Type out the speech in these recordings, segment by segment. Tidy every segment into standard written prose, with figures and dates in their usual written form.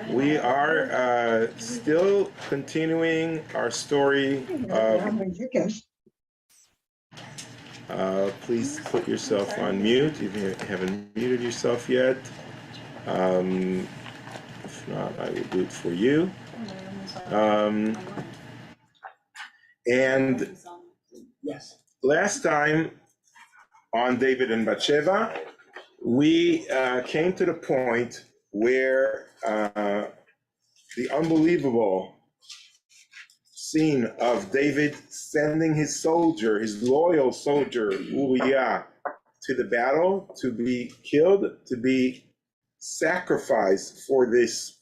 We are still continuing our story of, please put yourself on mute if you haven't muted yourself yet. If not, I will do it for you. And yes, last time on David and Bathsheba, we came to the point where the unbelievable scene of David sending his soldier, his loyal soldier, Uriah, to the battle to be killed, to be sacrificed for this,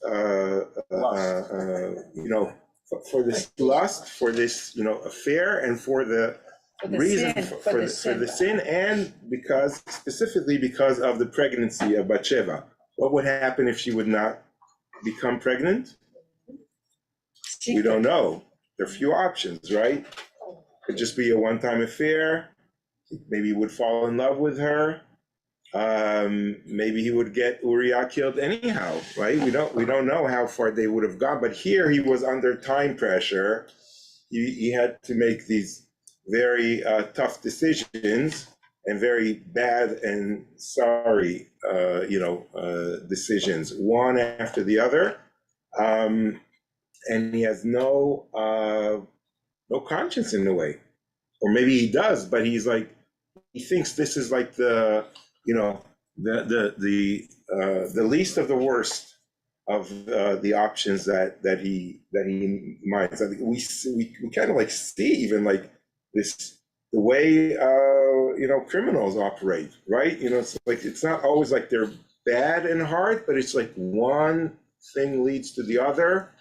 for this lust, for this, affair, and for the reason for the sin, and specifically because of the pregnancy of Bathsheba. What would happen if she would not become pregnant? We don't know. There are few options, right? Could just be a one-time affair. Maybe he would fall in love with her. Maybe he would get Uriah killed anyhow, right? We don't know how far they would have gone, but here he was under time pressure. He had to make these very tough decisions and very bad and sorry, decisions, one after the other. And he has no conscience in a way, or maybe he does, but he thinks this is like the least of the worst of the options that he minds. I think we kind of see even this, the way criminals operate, right? It's it's not always like they're bad in heart, but it's like one thing leads to the other,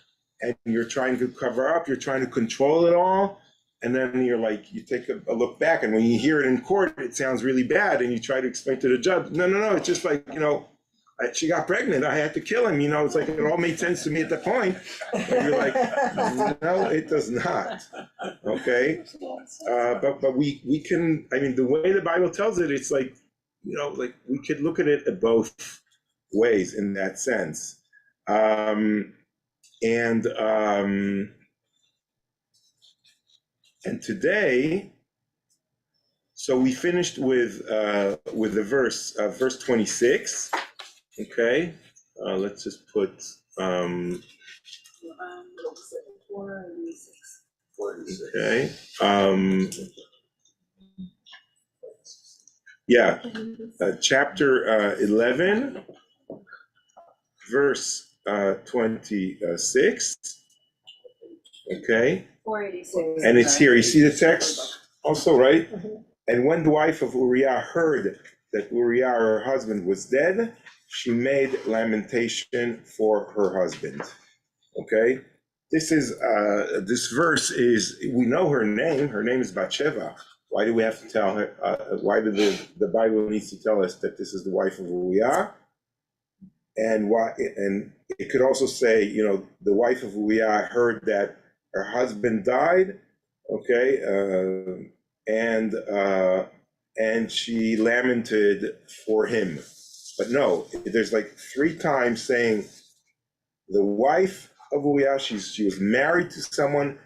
and you're trying to cover up, you're trying to control it all, and then you take a look back, and when you hear it in court, it sounds really bad, and you try to explain to the judge, no, it's just she got pregnant, I had to kill him, it's like it all made sense to me at that point. And you're like, no, it does not. Okay, but we can, the way the Bible tells it, it's we could look at it both ways in that sense. And today, so we finished with the verse 26. Okay, let's just put okay. Chapter 11, verse 26. Okay, 486. And it's here. You see the text also, right? And when the wife of Uriah heard that Uriah, her husband, was dead, she made lamentation for her husband. Okay, this verse is, we know her name. Her name is Bathsheba. Why do we have to tell her? Why do the Bible needs to tell us that this is the wife of Uriah? And why? And it could also say, the wife of Uriah heard that her husband died. Okay, and she lamented for him. But no, there's 3 times saying the wife of Uriah, she was married to someone,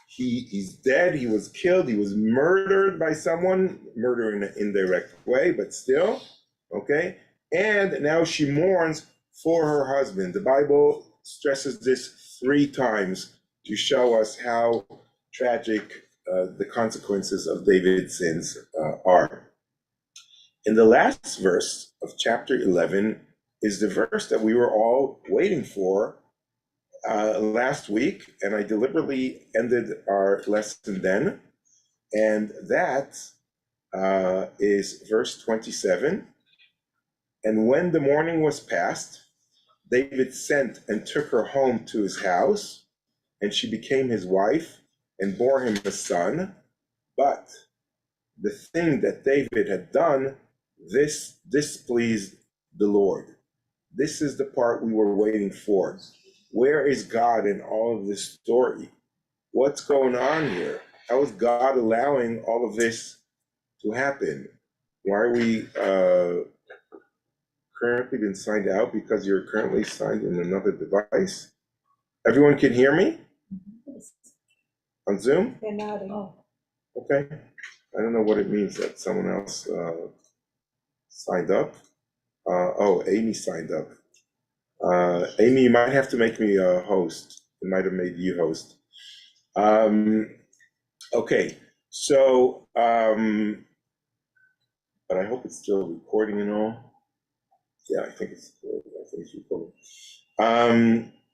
he's dead, he was killed, he was murdered by someone, murder in an indirect way, but still, okay? And now she mourns for her husband. The Bible stresses this 3 times to show us how tragic the consequences of David's sins are. In the last verse of chapter 11 is the verse that we were all waiting for last week, and I deliberately ended our lesson then, and that is verse 27. And when the morning was past, David sent and took her home to his house, and she became his wife and bore him a son. But the thing that David had done, this displeased the Lord. This is the part we were waiting for. Where is God in all of this story? What's going on here? How is God allowing all of this to happen? Why are we currently been signed out because you're currently signed in another device. Everyone can hear me on Zoom? They're nodding. Okay. I don't know what it means that someone else signed up. Amy signed up. Amy, you might have to make me a host. It might have made you host. Okay, so, but I hope it's still recording and all. Yeah, I think it's recording.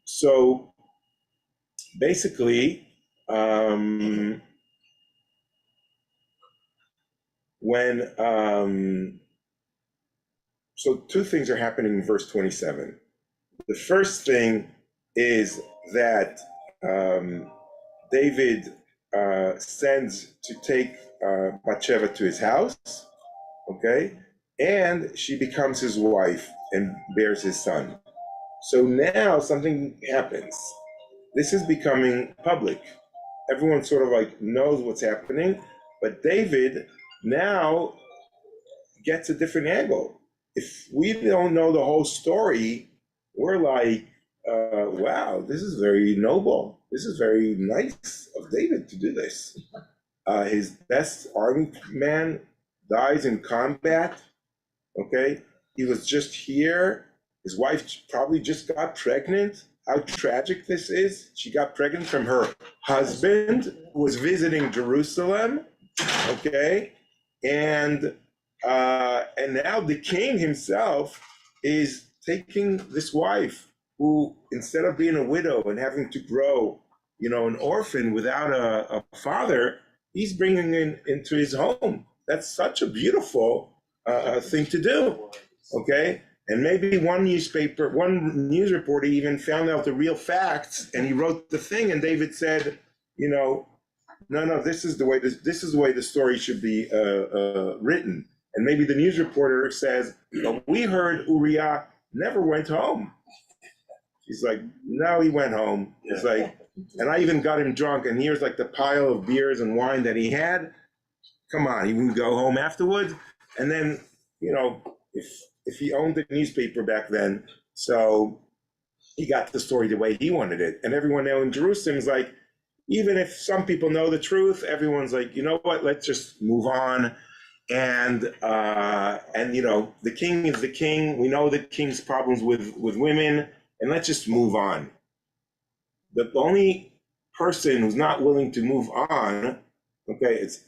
So basically, so two things are happening in verse 27. The first thing is that David sends to take Bathsheba to his house, okay? And she becomes his wife and bears his son. So now something happens. This is becoming public. Everyone sort of like knows what's happening, but David now gets a different angle. If we don't know the whole story, we're like, wow, this is very noble. This is very nice of David to do this. His best army man dies in combat, okay? He was just here. His wife probably just got pregnant. How tragic this is. She got pregnant from her husband who was visiting Jerusalem, okay? And now the king himself is taking this wife who, instead of being a widow and having to grow, an orphan without a father, he's bringing into his home. That's such a beautiful thing to do, okay? And maybe one news reporter even found out the real facts, and he wrote the thing, and David said, no, this is the way the story should be written. And maybe the news reporter says, but we heard Uriah never went home. He's like, no, he went home. It's like, and I even got him drunk, and here's like the pile of beers and wine that he had. Come on, he wouldn't go home afterwards. And then, if he owned the newspaper back then, so he got the story the way he wanted it. And everyone now in Jerusalem is like, even if some people know the truth, everyone's like, you know what, let's just move on. And the king is the king. We know the king's problems with women, and let's just move on. The only person who's not willing to move on, okay, it's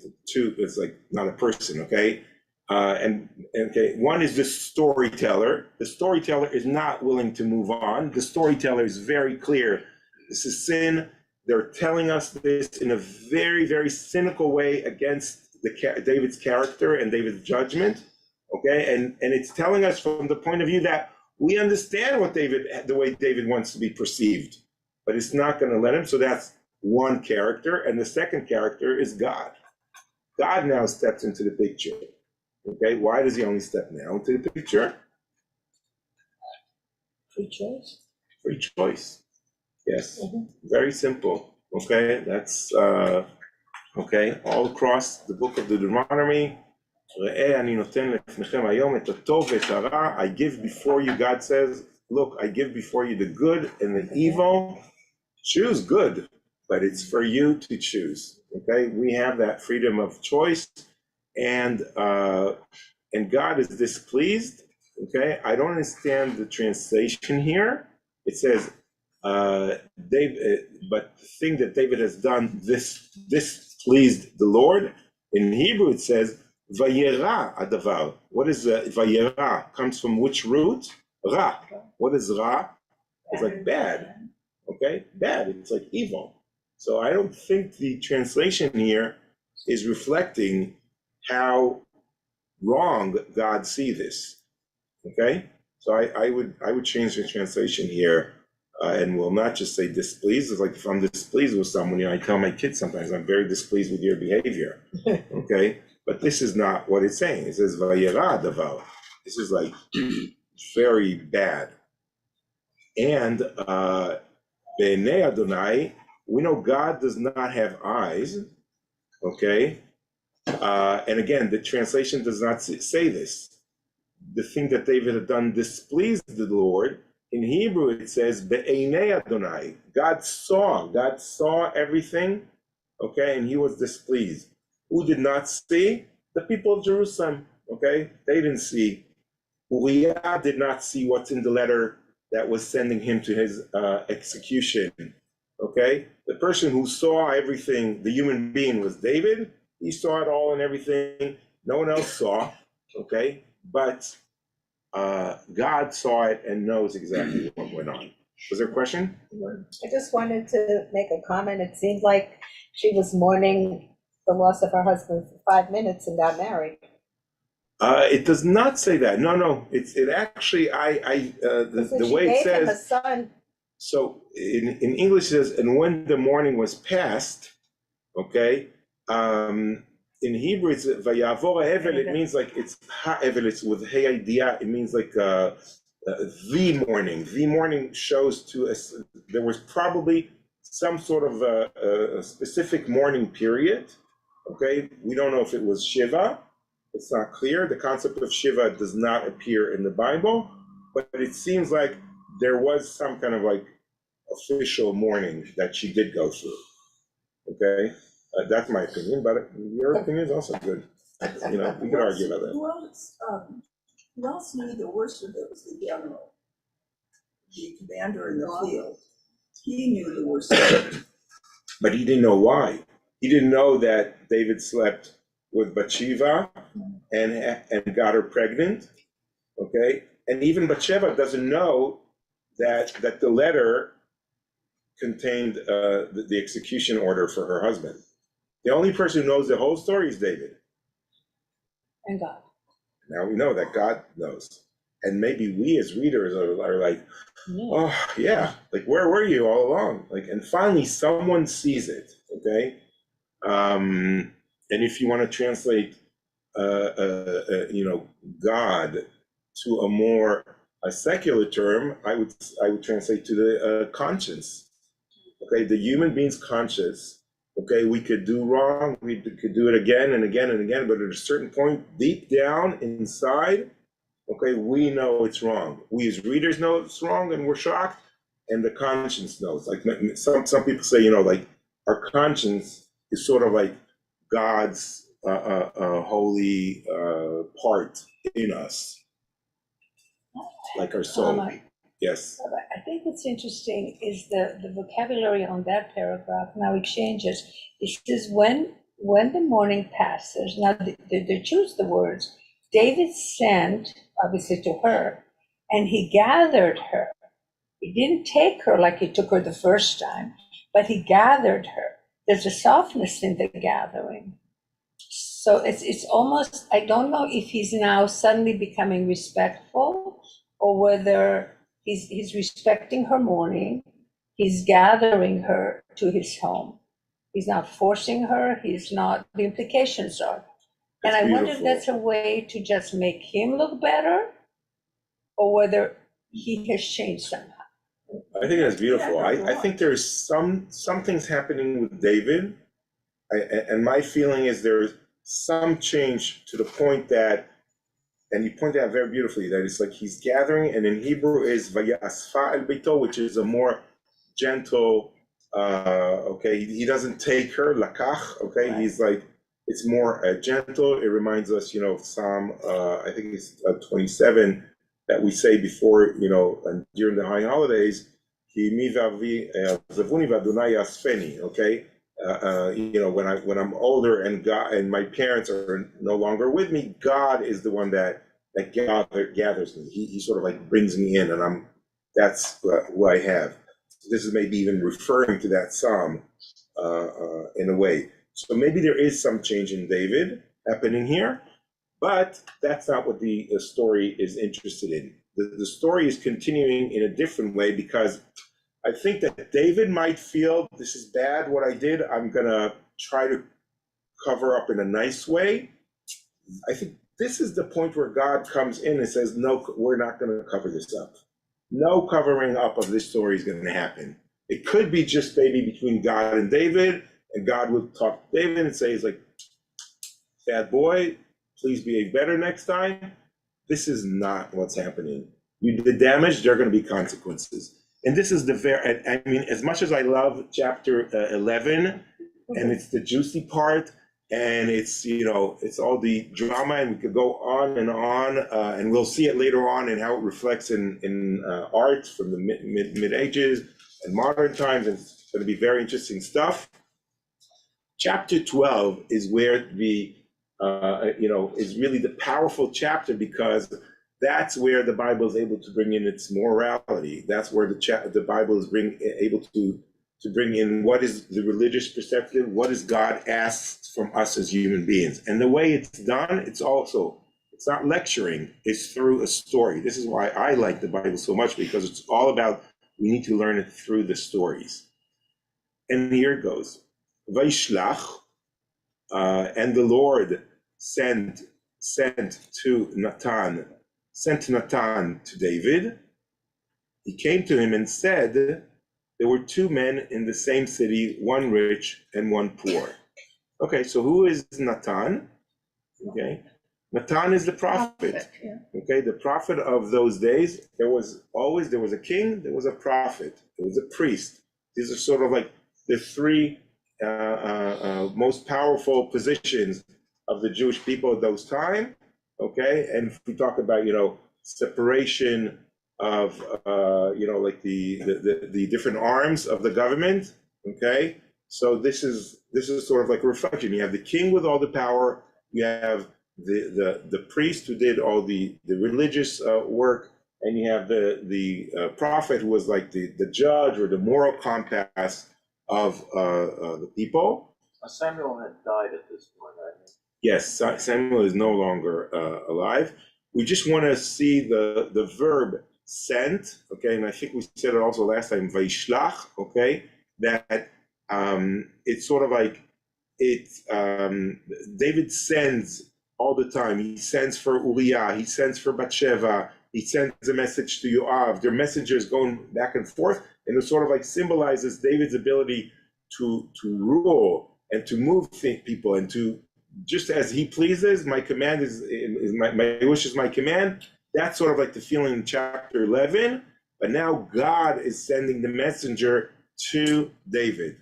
like not a person, okay? One is the storyteller. The storyteller is not willing to move on. The storyteller is very clear. This is sin. They're telling us this in a very, very cynical way against David's character and David's judgment, okay? And it's telling us from the point of view that we understand the way David wants to be perceived, but it's not going to let him. So that's one character. And the second character is God. God now steps into the picture. Okay, why does he only step now into the picture? Free choice. Free choice. Yes, very simple. Okay, that's okay. All across the book of Deuteronomy, I give before you, God says, look, I give before you the good and the evil. Choose good, but it's for you to choose. Okay, we have that freedom of choice, and God is displeased. Okay, I don't understand the translation here. It says, David, but the thing that David has done, this pleased the Lord. In Hebrew, it says, Vayera adavar. What is Vayera? Comes from which root? Ra. What is Ra? It's like bad. Okay, bad. It's like evil. So I don't think the translation here is reflecting how wrong God sees this. Okay, so I would change the translation here, and will not just say displeased. It's like if I'm displeased with someone, I tell my kids sometimes I'm very displeased with your behavior. Okay, but this is not what it's saying. It says vayera davar. This is like very bad. And B'nei Adonai, we know God does not have eyes. Okay, and again, the translation does not say this. the thing that David had done displeased the Lord. In Hebrew, it says, Be'enei Adonai. God saw everything, okay, and he was displeased. Who did not see? The people of Jerusalem, okay? They didn't see. Uriah did not see what's in the letter that was sending him to his execution, okay? The person who saw everything, the human being, was David. He saw it all and everything. No one else saw, okay? But God saw it and knows exactly what went on. Was there a question? I just wanted to make a comment. It seemed like she was mourning the loss of her husband for 5 minutes and got married. It does not say that. No. It actually, the way it Him a says. son. So in English it says, and when the morning was past, okay. In Hebrew it's vayavor hevel. It means like it's ha'evel. It's with hey idea. It means like the morning. The morning shows to us there was probably some sort of a specific mourning period. Okay, we don't know if it was Sheva. It's not clear. The concept of Sheva does not appear in the Bible, but it seems like there was some kind of like official mourning that she did go through. Okay, that's my opinion, but your opinion is also good. You know, we can argue about that. Who else knew the worst of it was the general, the commander in the field. He knew the worst of it. But he didn't know why. He didn't know that David slept with Bathsheba and got her pregnant. Okay, and even Bathsheba doesn't know that the letter contained the execution order for her husband. The only person who knows the whole story is David. And God. Now we know that God knows. And maybe we as readers are like, oh, yeah, like, where were you all along? Like, and finally someone sees it, okay? And if you want to translate, God to a more secular term, I would translate to the conscience. Okay, the human being's conscious. Okay, we could do wrong, we could do it again and again and again, but at a certain point, deep down inside, okay, we know it's wrong. We as readers know it's wrong, and we're shocked, and the conscience knows. Like some people say, like our conscience is sort of like God's holy part in us, like our soul. Yes. I think what's interesting is the vocabulary on that paragraph. Now it changes. It says when the morning passes. Now they choose the words. David sent, obviously, to her, and he gathered her. He didn't take her like he took her the first time, but he gathered her. There's a softness in the gathering. So it's almost, I don't know if he's now suddenly becoming respectful or whether he's respecting her mourning. He's gathering her to his home. He's not forcing her. He's not, the implications are. And I wonder if that's a way to just make him look better or whether he has changed somehow. I think that's beautiful. I think there's some things happening with David. And my feeling is there's some change to the point that, and you pointed out very beautifully, that it's like he's gathering, and in Hebrew is vayasfa el beito, which is a more gentle, okay, he doesn't take her, lakach, okay, right. He's like, it's more gentle. It reminds us, of Psalm, I think it's 27, that we say before, and during the high holidays, okay? When I'm older and God and my parents are no longer with me, God is the one that gathers me. He sort of like brings me in, and that's who I have. This is maybe even referring to that psalm in a way. So maybe there is some change in David happening here, but that's not what the story is interested in. The story is continuing in a different way, because I think that David might feel, this is bad what I did, I'm gonna try to cover up in a nice way. I think this is the point where God comes in and says, no, we're not gonna cover this up. No covering up of this story is gonna happen. It could be just maybe between God and David, and God would talk to David and say, he's like, bad boy, please behave better next time. this is not what's happening. You did damage, there are going to be consequences. And this is I mean, as much as I love chapter 11, and it's the juicy part, and it's, it's all the drama, and we could go on, and we'll see it later on and how it reflects in art from the mid ages and modern times, and it's going to be very interesting stuff. Chapter 12 is where is really the powerful chapter, because that's where the Bible is able to bring in its morality. That's where the Bible is able to bring in what is the religious perspective, what is God asks from us as human beings. And the way it's done, it's not lecturing, it's through a story. This is why I like the Bible so much, because it's all about, we need to learn it through the stories. And here it goes. Vaishlach, and the Lord sent Natan to David. He came to him and said, there were two men in the same city, one rich and one poor. Okay, so who is Natan? Okay, Natan is the prophet. Okay, the prophet of those days. There was a king, there was a prophet, there was a priest. These are sort of like the three most powerful positions of the Jewish people at those time. Okay, and if we talk about separation of like the different arms of the government. Okay, so this is sort of like a reflection. You have the king with all the power, you have the priest who did all the religious work, and you have the prophet who was like the judge or the moral compass of the people. Samuel had died at this point, I think. Yes, Samuel is no longer alive. We just want to see the verb sent, okay, and I think we said it also last time, vaishlach, okay, that it's sort of like David sends all the time. He sends for Uriah, he sends for Bathsheba, he sends a message to Yoav. Their messengers going back and forth, and it sort of like symbolizes David's ability to rule and to move people, and to, just as he pleases, my command is my wish is my command. That's sort of like the feeling in chapter 11. But now God is sending the messenger to David.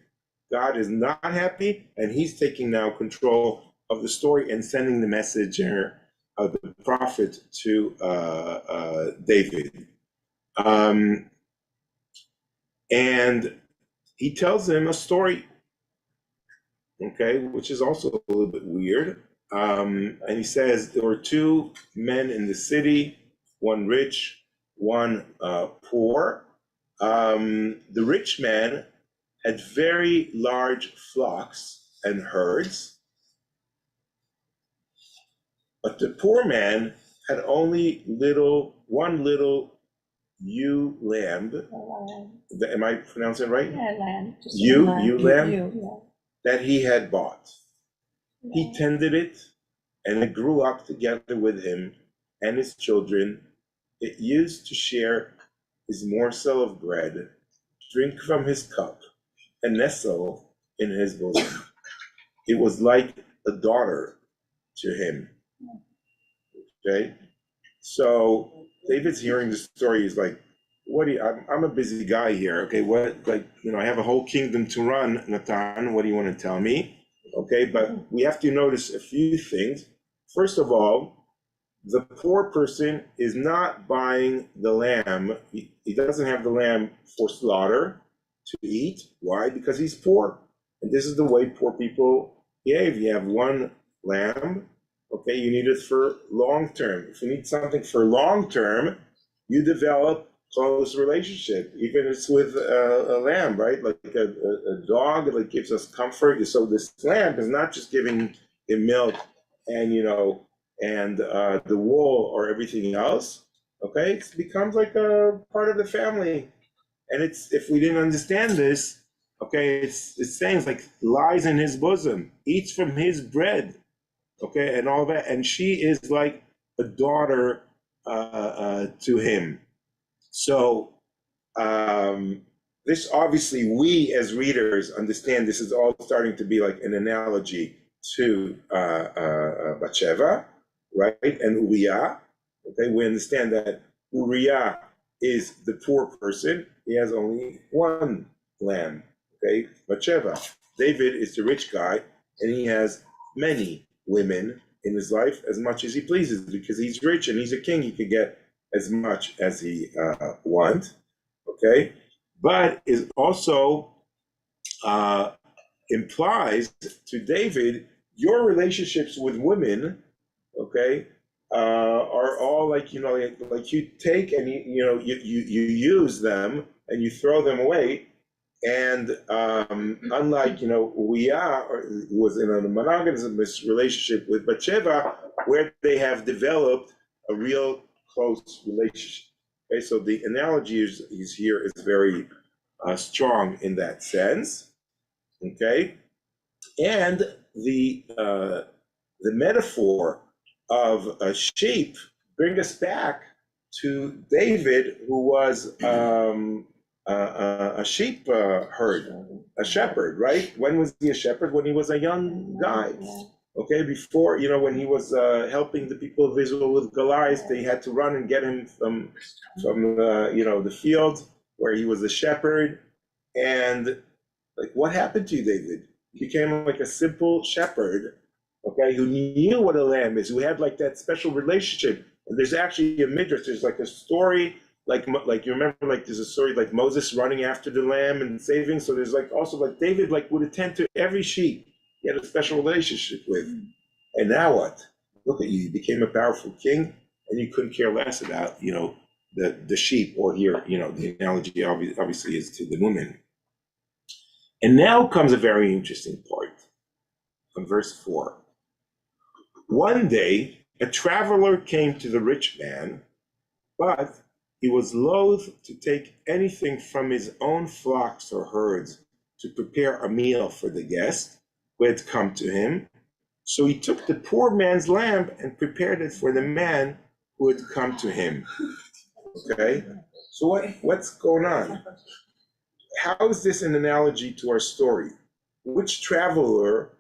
God is not happy, and he's taking now control of the story and sending the messenger of the prophet to David. And he tells him a story, okay, which is also a little bit weird. And he says there were two men in the city, one rich, one poor. The rich man had very large flocks and herds, but the poor man had only one little ewe lamb. Am I pronouncing it right? Yeah, lamb. Ewe lamb Yeah. that he had bought. He tended it, and it grew up together with him and his children. It used to share his morsel of bread, drink from his cup, and nestle in his bosom. It was like a daughter to him. Okay, so David's hearing the story. He's like, I'm a busy guy here. Okay, I have a whole kingdom to run, Natan. What do you want to tell me? Okay, but we have to notice a few things. First of all, the poor person is not buying the lamb. He doesn't have the lamb for slaughter to eat. Why? Because he's poor. And this is the way poor people behave. You have one lamb, okay, you need it for long term. If you need something for long term, you develop close relationship, even if it's with a lamb, right? Like a dog that gives us comfort. So this lamb is not just giving him milk and the wool or everything else. Okay, it becomes like a part of the family. And if we didn't understand this, okay, it's saying it's like lies in his bosom, eats from his bread, okay, and all that. And she is like a daughter to him. So this obviously, we as readers understand this is all starting to be like an analogy to Bathsheba, right, and Uriah, Okay, we understand that Uriah is the poor person. He has only one lamb. Okay, Bathsheba. David is the rich guy, and he has many women in his life, as much as he pleases, because he's rich and he's a king. He could get as much as he wants. Okay, but is also implies to David, your relationships with women, okay, are all like, like you take and you use them and you throw them away. And unlike, Uriah was in a monogamous relationship with Bathsheba, where they have developed a real close relationship. Okay, so the analogy is here is very strong in that sense. Okay, and the metaphor of a sheep bring us back to David, who was a sheep herd, a shepherd, right? When was he a shepherd? When he was a young guy. Okay, before, when he was helping the people of Israel with Goliath, they had to run and get him from the field where he was a shepherd. And like, what happened to you, David? You became like a simple shepherd, okay, who knew what a lamb is, who had like that special relationship. And there's actually a midrash, there's like a story, like you remember, like there's a story like Moses running after the lamb and saving. So there's like also like David like would attend to every sheep he had a special relationship with. And now what? Look at you, you became a powerful king, and you couldn't care less about the sheep, or here the analogy obviously is to the woman. And now comes a very interesting part from verse 4. One day, a traveler came to the rich man, but he was loath to take anything from his own flocks or herds to prepare a meal for the guest who had come to him. So he took the poor man's lamb and prepared it for the man who had come to him. Okay? So what's going on? How is this an analogy to our story? Which traveler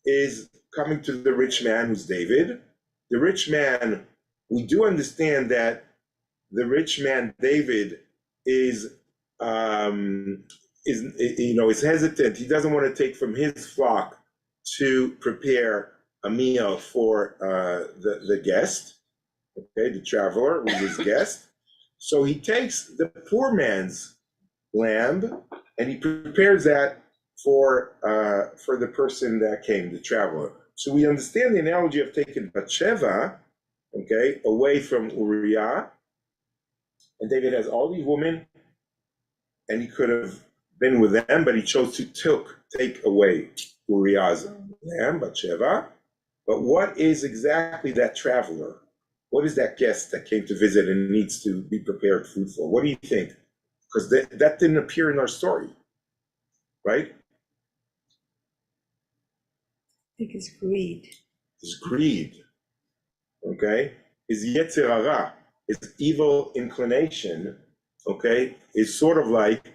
is coming to the rich man, who's David? The rich man, we do understand that the rich man David is hesitant. He doesn't want to take from his flock to prepare a meal for the guest, okay, the traveler, who's his guest. So he takes the poor man's lamb and he prepares that for the person that came, the traveler. So we understand the analogy of taking Bathsheba, okay, away from Uriah. And David has all these women, and he could have been with them, but he chose to take away Uriah's lamb, Bathsheba. But what is exactly that traveler? What is that guest that came to visit and needs to be prepared food for? What do you think? Because that didn't appear in our story, right? I think it's greed. It's greed, okay? His yetzer hara, his evil inclination, okay, is sort of like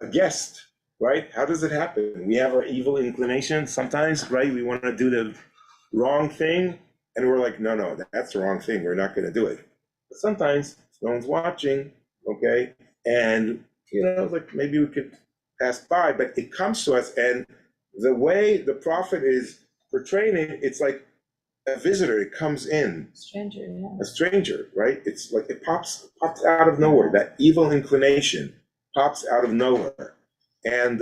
a guest, right? How does it happen? We have our evil inclination sometimes, right? We want to do the wrong thing, and we're like, no, that's the wrong thing. We're not going to do it. But sometimes no one's watching, okay? And, like maybe we could pass by, but it comes to us, and the way the prophet is portraying it, it's like a visitor. It comes in. Stranger, yeah. A stranger, right? It's like it pops out of nowhere. That evil inclination pops out of nowhere. And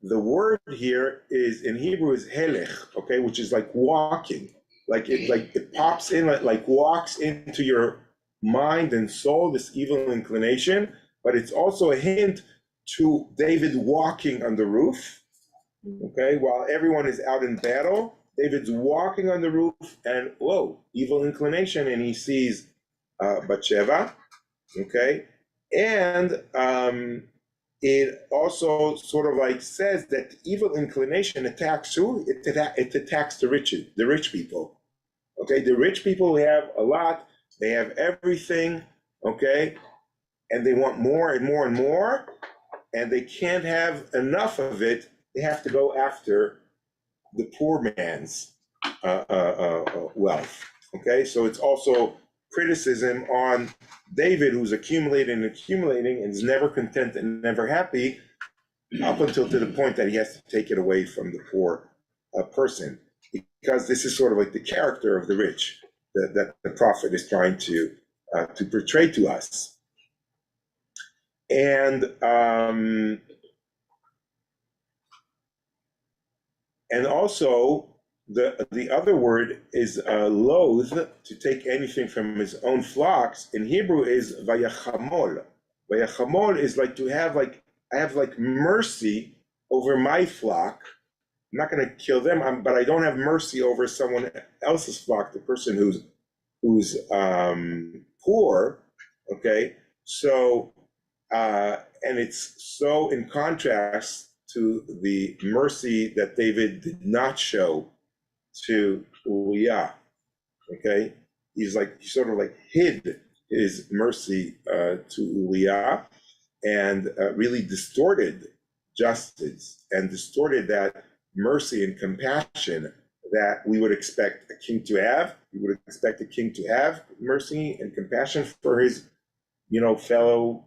the word here is in Hebrew is helech, okay, which is like walking, like it pops in, like walks into your mind and soul, this evil inclination. But it's also a hint to David walking on the roof, okay, while everyone is out in battle. David's walking on the roof, and whoa, evil inclination, and he sees Bathsheba, okay, and it also sort of like says that evil inclination attacks who? It attacks the rich people. Okay, the rich people have a lot, they have everything, okay, and they want more and more and more, and they can't have enough of it. They have to go after the poor man's wealth. Okay, so it's also criticism on David, who's accumulating and accumulating and is never content and never happy, up until to the point that he has to take it away from the poor person, because this is sort of like the character of the rich that the prophet is trying to portray to us. And also the other word is loath, to take anything from his own flocks. In Hebrew is vayachamol. Vayachamol is like to have, like, I have like mercy over my flock. I'm not going to kill them, but I don't have mercy over someone else's flock, the person who's poor. Okay, so and it's so in contrast to the mercy that David did not show to Uriah. Okay, he sort of like hid his mercy to Uriah, and really distorted justice and distorted that mercy and compassion that we would expect a king to have. We would expect a king to have mercy and compassion for his, fellow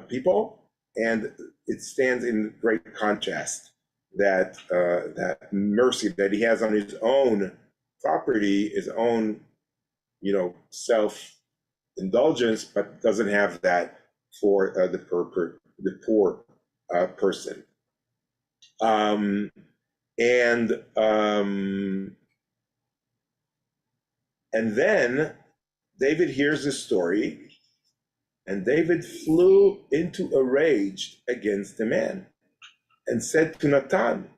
people, and it stands in great contrast that that mercy that he has on his own property, his own, self-indulgence, but doesn't have that for the poor person. And then David hears this story, and David flew into a rage against the man and said to Nathan,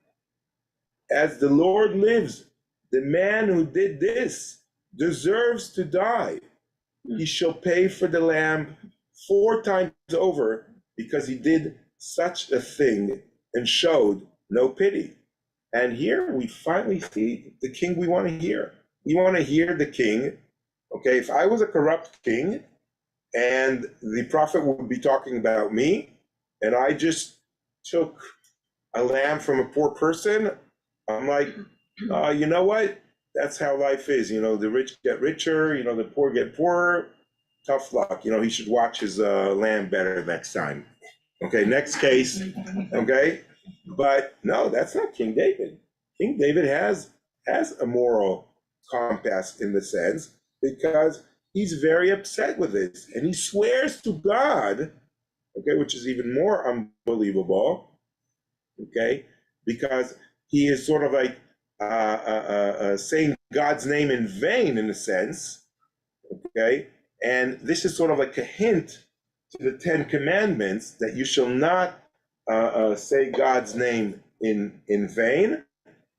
"As the Lord lives, the man who did this deserves to die. He shall pay for the lamb 4 times over, because he did such a thing and showed no pity." And here we finally see the king we want to hear. We want to hear the king. Okay, if I was a corrupt king and the prophet would be talking about me, and I just took a lamb from a poor person, I'm like, you know what? That's how life is. The rich get richer, the poor get poorer. Tough luck. He should watch his lamb better next time. Okay, next case. Okay, but no, that's not King David. King David has a moral compass, in the sense, because he's very upset with this, and he swears to God, okay, which is even more unbelievable, okay, because he is sort of like saying God's name in vain, in a sense, okay, and this is sort of like a hint to the 10 Commandments, that you shall not say God's name in vain.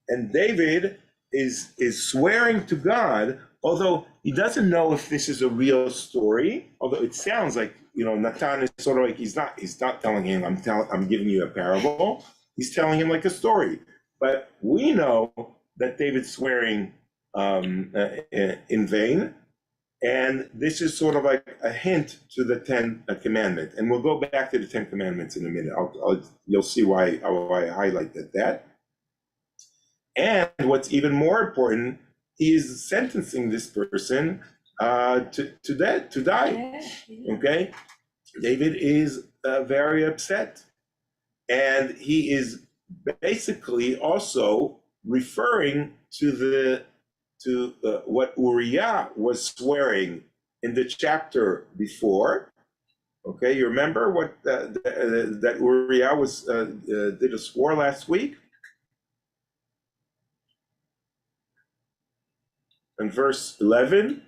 And David is swearing to God, although he doesn't know if this is a real story. Although it sounds like, Nathan is sort of like, he's not telling him, I'm giving you a parable. He's telling him like a story. But we know that David's swearing in vain. And this is sort of like a hint to the 10 Commandments. And we'll go back to the 10 Commandments in a minute. You'll see why I highlighted that. And what's even more important, he is sentencing this person to die. Okay? David is very upset. And he is basically also referring to what Uriah was swearing in the chapter before. Okay, you remember what that Uriah was did a swore last week? In verse 11,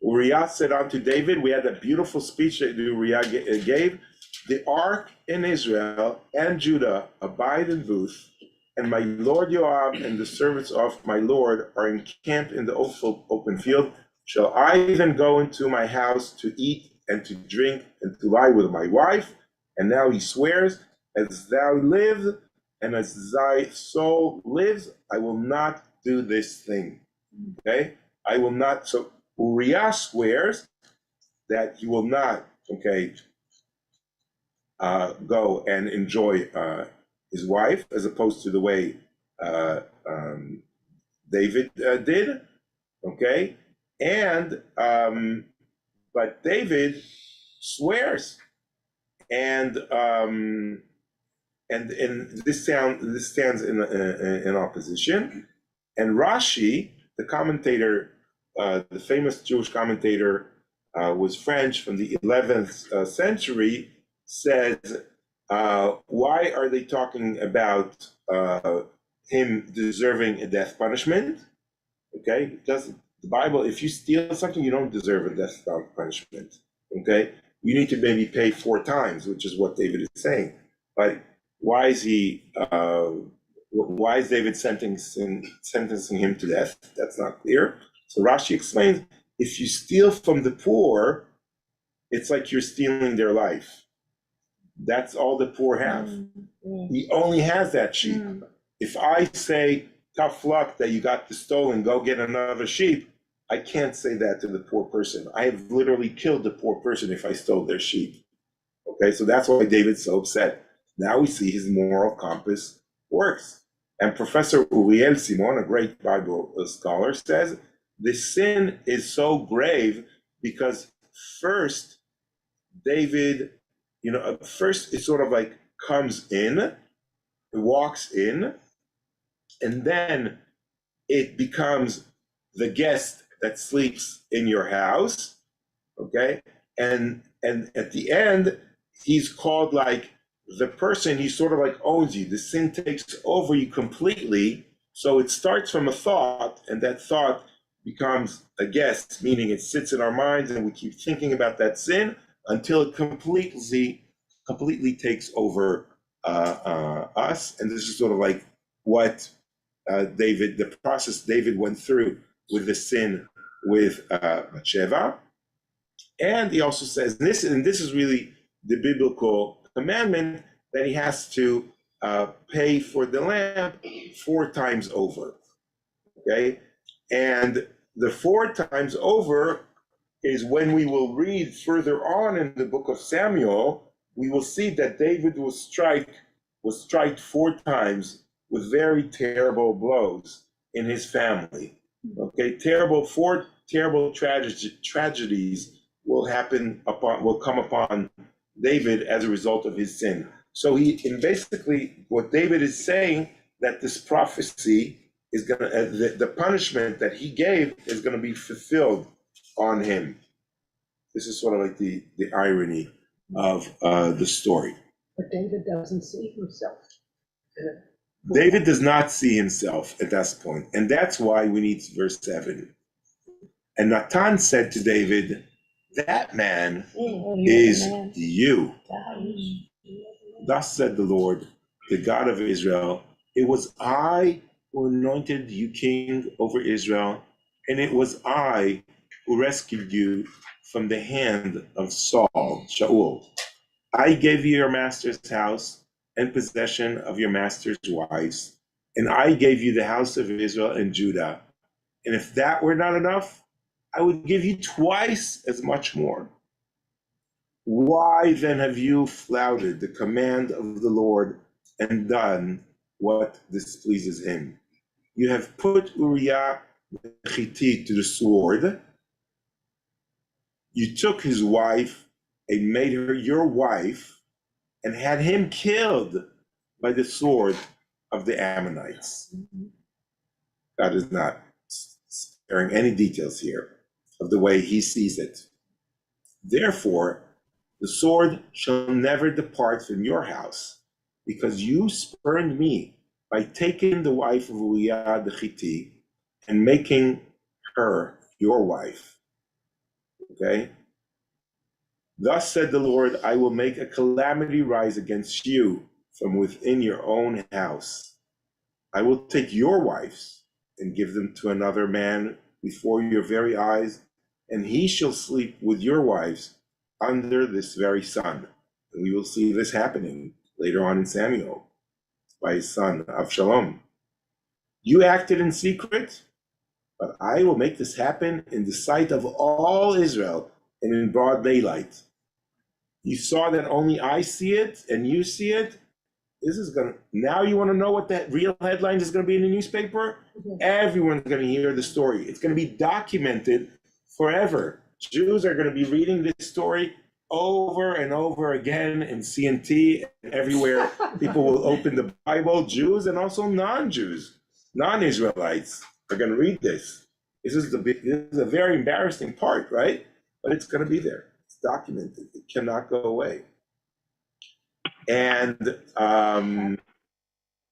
Uriah said unto David, we had a beautiful speech that Uriah gave, "The ark in Israel and Judah abide in Booth, and my lord Joab and the servants of my lord are encamped in the open field. Shall I then go into my house to eat and to drink and to lie with my wife?" And now he swears, "As thou live and as thy soul lives, I will not do this thing." Okay, I will not. So Uriah swears that he will not, okay, go and enjoy his wife, as opposed to the way uh, David did, okay? And but David swears, and this stands in opposition. And Rashi, the commentator, the famous Jewish commentator, was French from the 11th century, says, why are they talking about him deserving a death punishment? Okay, because the Bible, if you steal something, you don't deserve a death punishment. Okay, you need to maybe pay 4 times, which is what David is saying. But why is David sentencing him to death? That's not clear. So Rashi explains, if you steal from the poor, it's like you're stealing their life. That's all the poor have. He only has that sheep. If I say, tough luck that you got the stolen, go get another sheep, I can't say that to the poor person. I have literally killed the poor person if I stole their sheep. Okay, so that's why David's so upset. Now we see his moral compass works. And Professor Uriel Simon, a great Bible scholar, says the sin is so grave because first David, first it sort of like comes in, walks in, and then it becomes the guest that sleeps in your house, okay? And at the end, he's called like the person, he sort of like owns you. The sin takes over you completely. So it starts from a thought, and that thought becomes a guest, meaning it sits in our minds and we keep thinking about that sin until it completely takes over us. And this is sort of like what the process David went through with the sin with Sheva. And he also says this is really the biblical commandment, that he has to pay for the lamb 4 times over. Okay, and the 4 times over is when we will read further on in the book of Samuel. We will see that David was struck 4 times with very terrible blows in his family. Okay, 4 terrible tragedies will come upon David as a result of his sin. So basically what David is saying, that this prophecy is going to, the punishment that he gave is going to be fulfilled on him. This is sort of like the irony of the story. But David doesn't see himself. David does not see himself at that point, and that's why we need verse 7. And Natan said to David, that man is you. Thus said the Lord, the God of Israel, it was I who anointed you king over Israel, and it was I who rescued you from the hand of Shaul. I gave you your master's house and possession of your master's wives, and I gave you the house of Israel and Judah. And if that were not enough, I would give you twice as much more. Why then have you flouted the command of the Lord and done what displeases him? You have put Uriah the Hittite to the sword. You took his wife and made her your wife and had him killed by the sword of the Ammonites. God is not sparing any details here of the way he sees it. Therefore, the sword shall never depart from your house, because you spurned me by taking the wife of Uriah the Hittite and making her your wife. Okay? Thus said the Lord, I will make a calamity rise against you from within your own house. I will take your wives and give them to another man before your very eyes, and he shall sleep with your wives under this very sun. And we will see this happening later on in Samuel by his son Avshalom. You acted in secret, but I will make this happen in the sight of all Israel and in broad daylight. You saw that only I see it and you see it. this is gonna, now you wanna know what that real headline is gonna be in the newspaper? Everyone's gonna hear the story. It's gonna be documented forever. Jews are gonna be reading this story over and over again in CNT and everywhere. People will open the Bible, Jews and also non-Jews, non-Israelites are gonna read this. This is a very embarrassing part, right? But it's gonna be there. It's documented. It cannot go away. And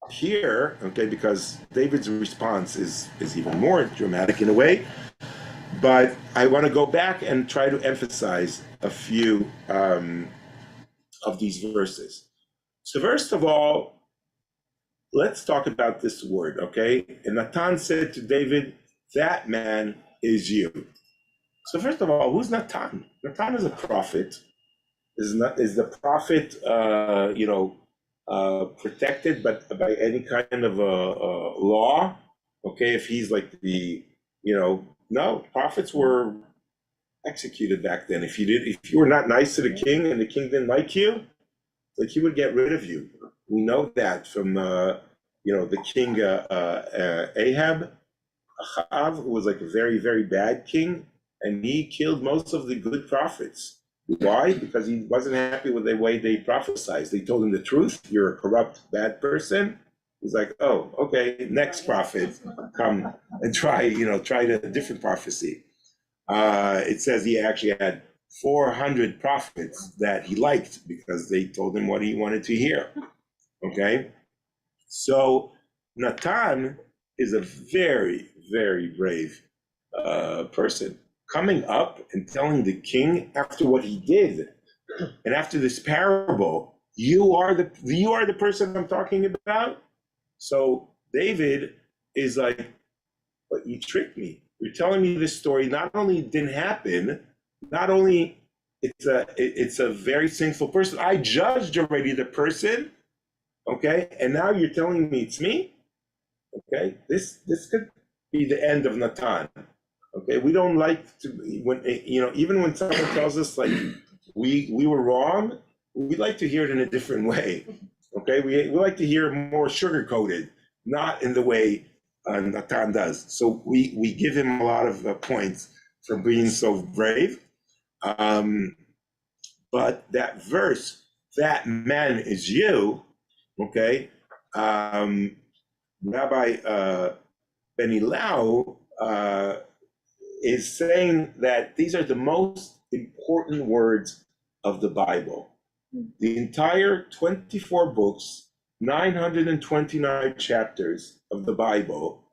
here, okay, because David's response is even more dramatic in a way, but I want to go back and try to emphasize a few of these verses. So first of all, let's talk about this word, okay? And Natan said to David, that man is you. So first of all, who's Natan? Natan is a prophet. Is the prophet, protected by any kind of a law? Okay, if he's like no, prophets were executed back then. If you were not nice to the king and the king didn't like you, like he would get rid of you. We know that from the king Ahab, who was like a very, very bad king, and he killed most of the good prophets. Why? Because he wasn't happy with the way they prophesied. They told him the truth. You're a corrupt, bad person. He's like, oh, okay, next prophet, come and try a different prophecy. It says he actually had 400 prophets that he liked because they told him what he wanted to hear. Okay? So Natan is a very, very brave person, coming up and telling the king after what he did and after this parable, you are the person I'm talking about. So David is like, but you tricked me. You're telling me this story not only didn't happen, not only it's a very sinful person. I judged already the person, okay, and now you're telling me it's me. Okay, this could be the end of Natan. Okay, we don't like to, when even when someone tells us like we were wrong, we like to hear it in a different way. Okay, we like to hear more sugar-coated, not in the way Natan does. So we give him a lot of points for being so brave. But that verse, that man is you, okay, Rabbi Ben Elau is saying that these are the most important words of the Bible. The entire 24 books, 929 chapters of the Bible,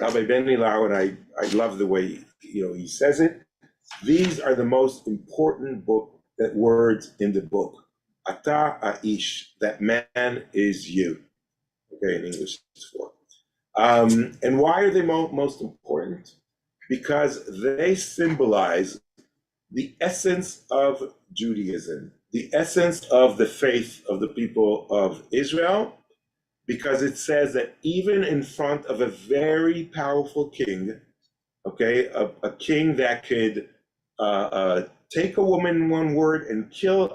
Rabbi Ben Elau, and I love the way he says it, these are the most important words in the book. Ata aish, that man is you. Okay, in English it's for. And why are they most important? Because they symbolize the essence of Judaism, the essence of the faith of the people of Israel, because it says that even in front of a very powerful king, okay, a king that could take a woman in one word and kill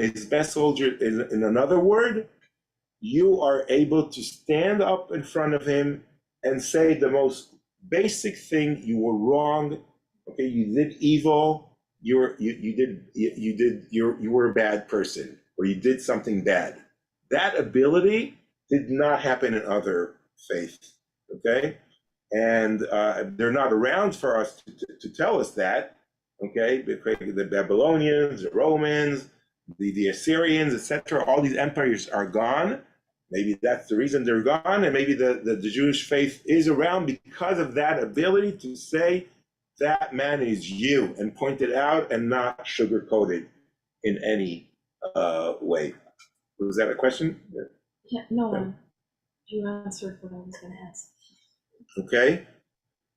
his best soldier in another word, you are able to stand up in front of him and say the most basic thing: you were wrong. Okay, you did evil. You were a bad person, or you did something bad. That ability did not happen in other faiths. Okay, and they're not around for us to tell us that. Okay, because the Babylonians, the Romans, the Assyrians, etc. All these empires are gone. Maybe that's the reason they're gone, and maybe the Jewish faith is around because of that ability to say that man is you and point it out and not sugar-coated in any way. Was that a question? Yeah, no, you answered what I was going to ask. Okay,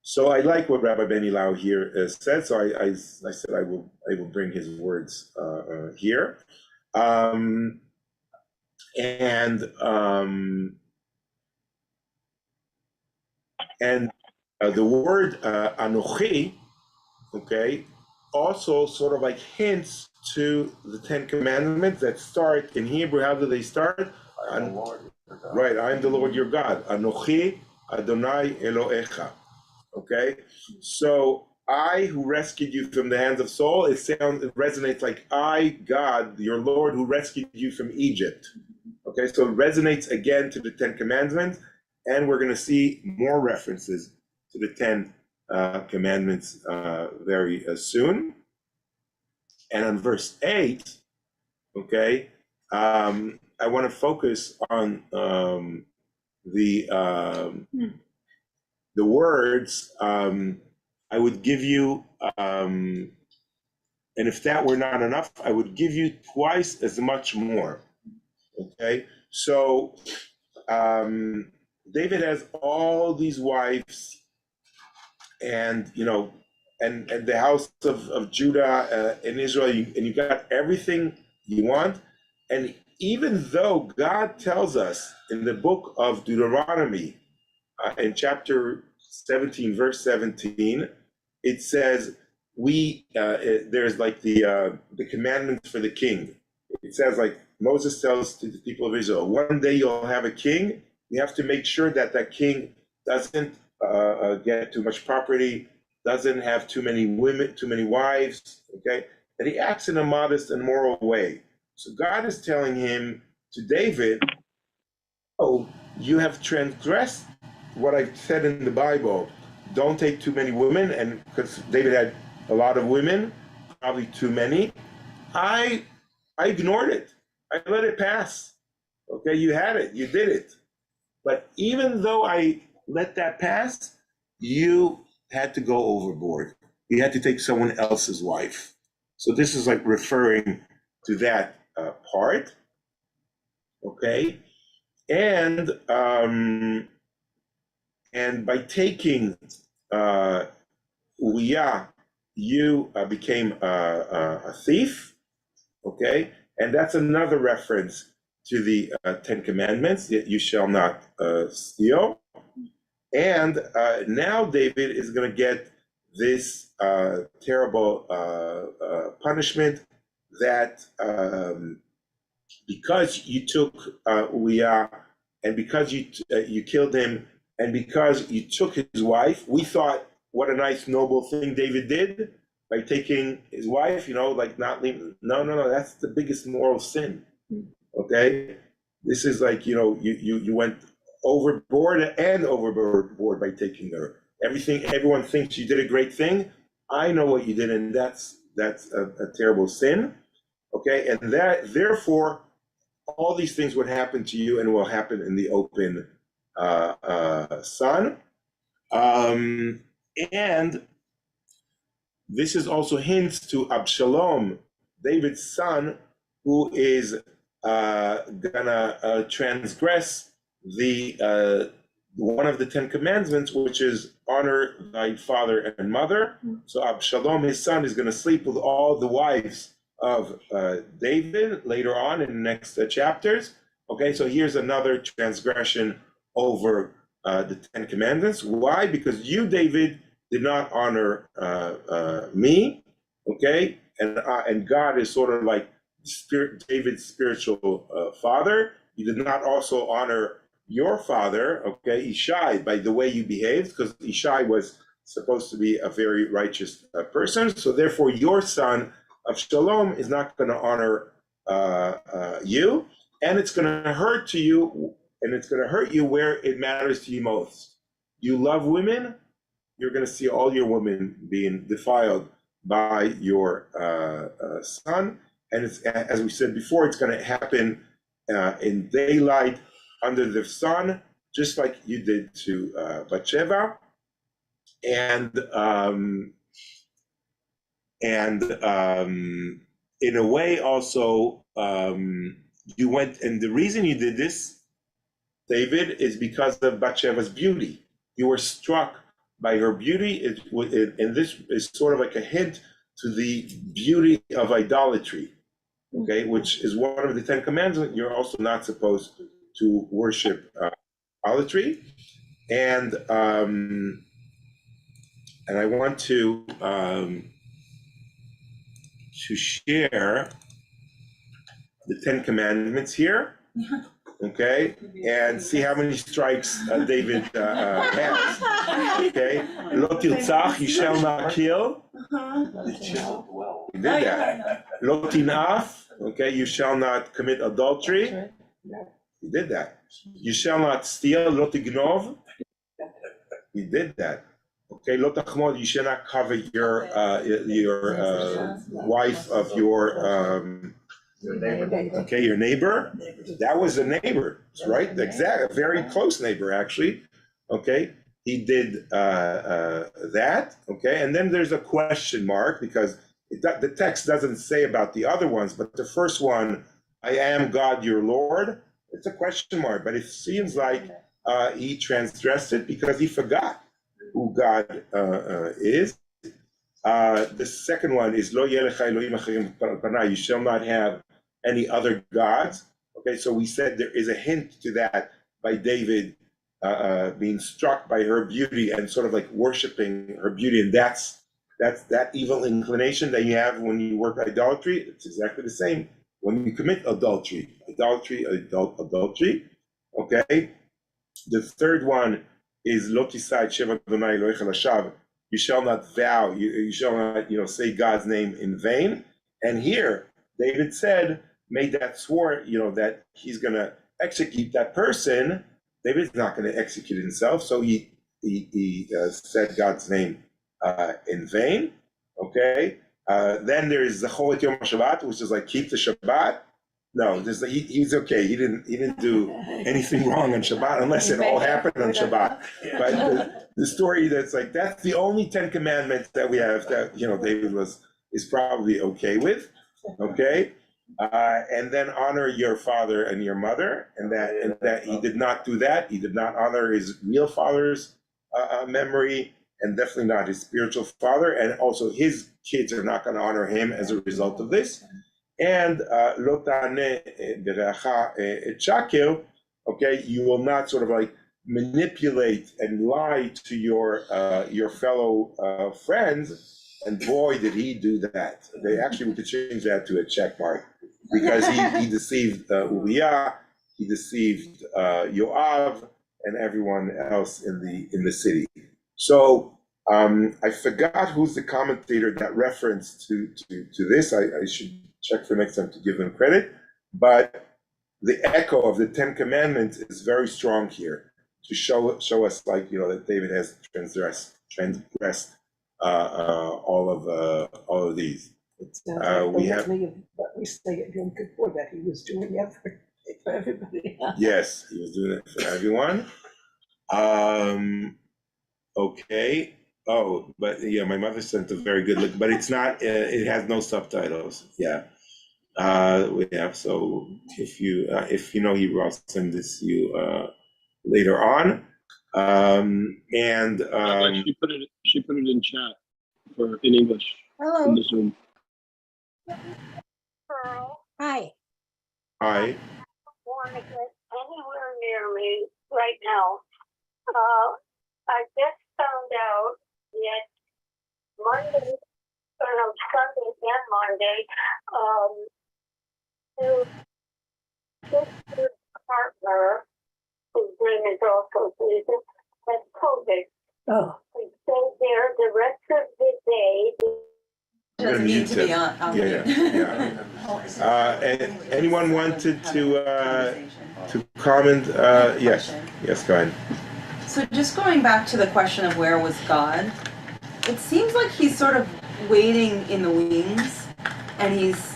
so I like what Rabbi Ben Elau here said. So I said I will bring his words here. And the word Anochi, okay, also sort of like hints to the Ten Commandments that start in Hebrew. How do they start? the Lord your God. Right, I'm the Lord your God. Anochi Adonai Elohecha. Okay, so I who rescued you from the hands of Saul, it resonates like I, God, your Lord, who rescued you from Egypt. Okay, so it resonates again to the Ten Commandments, and we're going to see more references to the Ten Commandments very soon. And on verse 8, okay, I want to focus on the words, I would give you, and if that were not enough, I would give you twice as much more. Okay, so David has all these wives, and and the house of Judah in Israel, and you got everything you want. And even though God tells us in the book of Deuteronomy, in chapter 17, verse 17, it says there's like the commandments for the king. It says, like Moses tells to the people of Israel, one day you'll have a king. You have to make sure that that king doesn't get too much property, doesn't have too many women, too many wives, okay? That he acts in a modest and moral way. So God is telling him to David, oh, you have transgressed what I said in the Bible. Don't take too many women, and because David had a lot of women, probably too many, I ignored it. I let it pass. Okay, you had it, you did it. But even though I let that pass, you had to go overboard. You had to take someone else's wife. So this is like referring to that part. Okay, and by taking Uriah, you became a thief. Okay, and that's another reference to the Ten Commandments, that you shall not steal. And now David is going to get this terrible punishment that because you took Uriah, and because you killed him, and because you took his wife, we thought, what a nice, noble thing David did by taking his wife, like not leaving. No, that's the biggest moral sin. Okay, this is like, you went overboard by taking her. Everyone thinks you did a great thing. I know what you did, and that's a terrible sin. Okay, and that therefore all these things would happen to you and will happen in the open sun. And this is also hints to Absalom, David's son, who is gonna transgress the one of the Ten Commandments, which is honor thy father and mother. So Absalom, his son, is gonna sleep with all the wives of David later on in the next chapters. Okay, so here's another transgression over the Ten Commandments. Why? Because you, David, did not honor me. Okay, and God is sort of like David's spiritual father. You did not also honor your father, okay, Ishai, by the way you behaved, because Ishai was supposed to be a very righteous person. So therefore, your son Absalom is not going to honor you, and it's going to hurt to you, and it's going to hurt you where it matters to you most. You love women, you're going to see all your women being defiled by your son, and it's, as we said before, it's going to happen in daylight under the sun, just like you did to Bathsheba, and in a way also you went, and the reason you did this, David, is because of Bathsheba's beauty. You were struck by her beauty, and this is sort of like a hint to the beauty of idolatry, okay, which is one of the Ten Commandments. You're also not supposed to worship idolatry, and I want to share the Ten Commandments here. okay, and see how many strikes David has. Okay, lo tirtzach, you shall not kill. They chiseled well. He did that. Lo tinaf, okay, you shall not commit adultery. He did that. You shall not steal. Lo tignov. He did that. Okay, lo tachmod, you shall not covet your wife of your neighbor. okay, your neighbor. That was a neighbor, right? Exactly, a very close neighbor, actually. Okay, he did that. Okay, and then there's a question mark because the text doesn't say about the other ones, but the first one, I am God your Lord, it's a question mark, but it seems like he transgressed it because he forgot who God is. The second one is Lo yeh lecha Elohim acharim panai, you shall not have any other gods. Okay, so we said there is a hint to that by David being struck by her beauty and sort of like worshiping her beauty, and that's that evil inclination that you have when you work idolatry. It's exactly the same when you commit adultery. Adultery. Okay. The third one is Lo tisai Sheva Adonai Elohecha lashav. You shall not vow. You shall not say God's name in vain. And here David made that swore that he's going to execute that person. David's not going to execute himself, so he said God's name in vain. Okay. Then there is the Zachor et Yom Shabbat, which is like keep the Shabbat. No, he's okay. He didn't do anything wrong on Shabbat unless it all happened on Shabbat. But the story that's the only 10 commandments that we have that David is probably okay with. Okay. And then honor your father and your mother, and that he did not do that. He did not honor his real father's memory, and definitely not his spiritual father. And also his kids are not going to honor him as a result of this. And lo ta'aneh bereacha et shaker, okay, you will not sort of like manipulate and lie to your fellow friends. And boy, did he do that. We could change that to a check mark, because he deceived Uriah, he deceived Yoav, and everyone else in the city. So I forgot who's the commentator that referenced to this. I should check for next time to give them credit. But the echo of the 10 Commandments is very strong here to show us that David has transgressed all of these. We have what we say at Yom Kippur, that he was doing everything for everybody. Yes, he was doing it for everyone. Okay. Oh, but yeah, my mother sent a very good look, but it's not. It has no subtitles. Yeah. So if he will send this to you later on. She put it in chat in English. Hello. In the Zoom. Hi. Hi. Want to get anywhere near me right now. I just found out that Sunday and Monday, his partner, whose name is also Jesus, has COVID. Oh. We stayed there the rest of the day. Doesn't need to be on mute. Yeah. And anyone wanted to comment? Yes, go ahead. So just going back to the question of where was God, it seems like he's sort of waiting in the wings, and he's,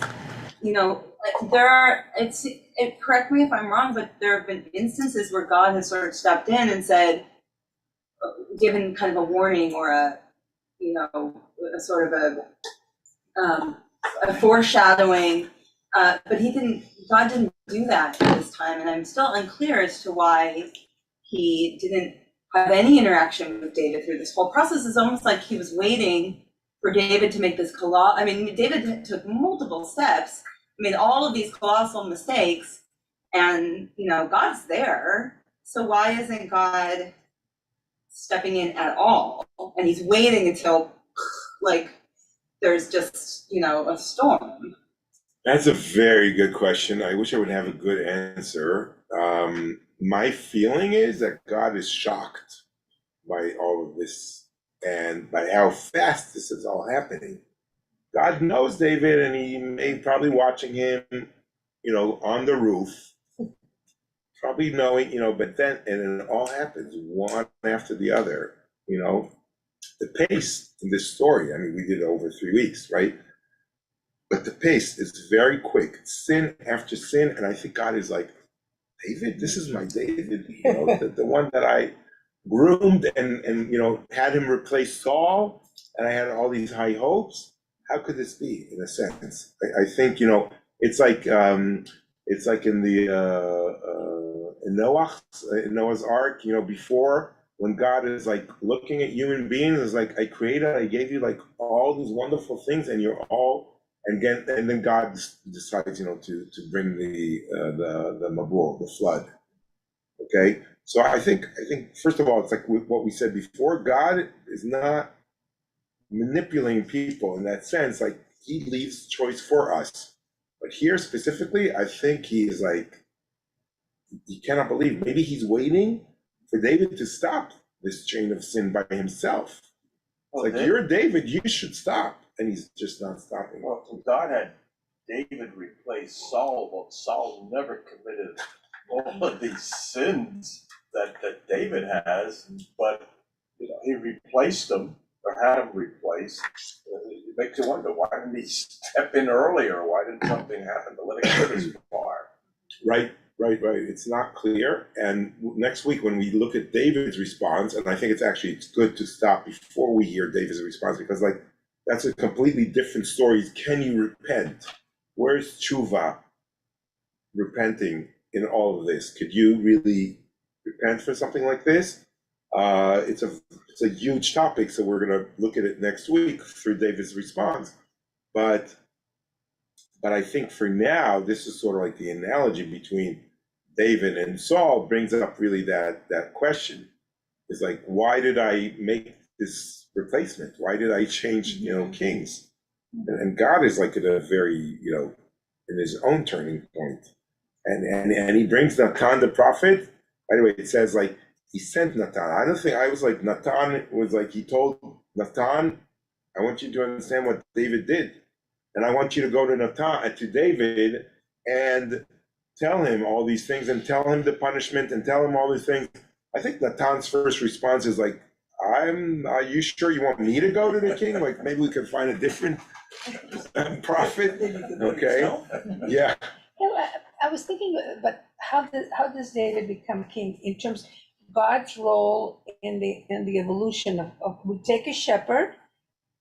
correct me if I'm wrong, but there have been instances where God has sort of stepped in and said, given kind of a warning or a sort of a foreshadowing, but God didn't do that at this time, and I'm still unclear as to why he didn't have any interaction with David through this whole process. It's almost like he was waiting for David to make this David took multiple steps, made all of these colossal mistakes, and God's there. So why isn't God stepping in at all? And he's waiting until there's just a storm. That's a very good question. I wish I would have a good answer. My feeling is that God is shocked by all of this and by how fast this is all happening. God knows David, and he may probably watching him, on the roof, probably knowing, but then, and then it all happens one after the other, the pace in this story. I mean, we did it over 3 weeks, right? But the pace is very quick, sin after sin, and I think God is like, David, this is my David, the one that I groomed and had him replace Saul, and I had all these high hopes. How could this be, in a sense? I think it's like in the in Noah's Ark, before, when God is like looking at human beings, is like, I gave you like all these wonderful things, and you're all. And then God decides, to bring the Mabul, the flood. Okay, so I think first of all, it's like what we said before. God is not manipulating people in that sense. Like, he leaves choice for us. But here specifically, I think he is like, he cannot believe. Maybe he's waiting for David to stop this chain of sin by himself. It's like, you're David, you should stop. And he's just not stopping. Well, God had David replace Saul, but Saul never committed all of these sins that David has, but he replaced them, or had them replaced. It makes you wonder, why didn't he step in earlier? Why didn't something happen to let it go this far? Right. It's not clear. And next week, when we look at David's response, and I think it's good to stop before we hear David's response, because that's a completely different story. Can you repent? Where's tshuva, repenting in all of this? Could you really repent for something like this? It's a huge topic, so we're going to look at it next week through David's response. But I think for now, this is sort of like the analogy between David and Saul brings up really that question. It's like, why did I make this replacement? Why did I change, kings? And God is like at a very, in his own turning point. And he brings Natan the prophet. By the way, it says like he sent Natan. I was like, Natan was like, he told Natan, I want you to understand what David did. And I want you to go to David and tell him all these things, and tell him the punishment, and tell him all these things. I think Natan's first response is like, are you sure you want me to go to the king? Like, maybe we could find a different prophet. Okay. Yeah. I was thinking, but how does David become king in terms of God's role in the evolution of we take a shepherd,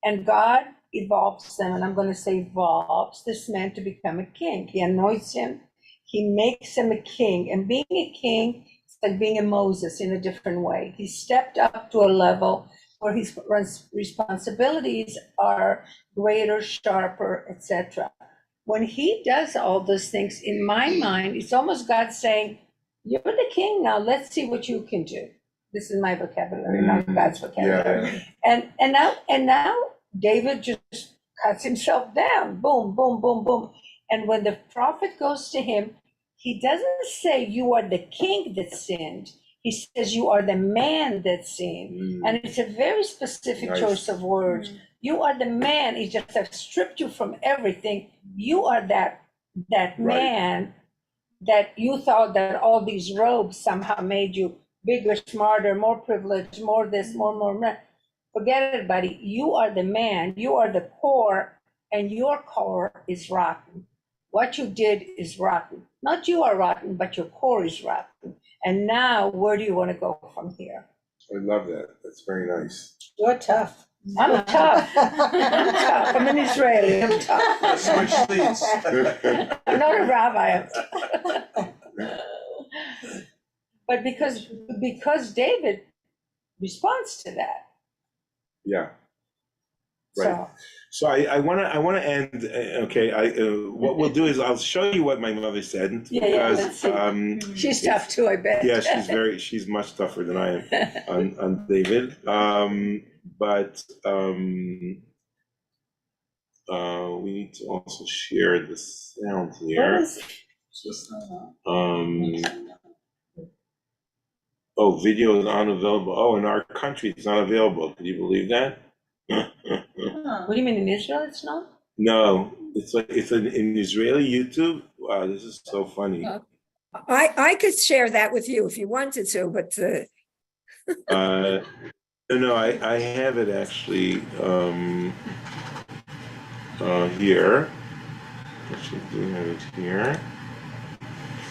and God evolves them, and I'm going to say evolves this man to become a king. He anoints him, he makes him a king, and being a king, it's like being a Moses in a different way. He stepped up to a level where his responsibilities are greater, sharper, etc. When he does all those things, in my mind, it's almost God saying, you're the king now, let's see what you can do. This is my vocabulary, not God's vocabulary. Yeah. And now David just cuts himself down, boom, boom, boom, boom. And when the prophet goes to him, he doesn't say you are the king that sinned. He says you are the man that sinned. And it's a very specific choice of words. You are the man. He just have stripped you from everything. You are that man that you thought that all these robes somehow made you bigger, smarter, more privileged, more this, more. Forget it, buddy. You are the man. You are the core, and your core is rotten. What you did is rotten. Not you are rotten, but your core is rotten. And now, where do you want to go from here? I love that. That's very nice. You're tough. I'm tough. I'm tough. I'm an Israeli. I'm tough. Switch seats. I'm not a rabbi. But because David responds to that. Yeah. Right. So I want to end. Okay. What we'll do is I'll show you what my mother said. Yeah, Because, let's see. She's tough too, I bet. Yeah, she's much tougher than I am on David. But we need to also share the sound here. Oh, video is unavailable. Oh, in our country, it's not available. Can you believe that? What do you mean, in Israel it's not? No, it's like it's in Israeli YouTube. Wow, this is so funny. I could share that with you if you wanted to, but No, I have it actually here. Actually, do have it here.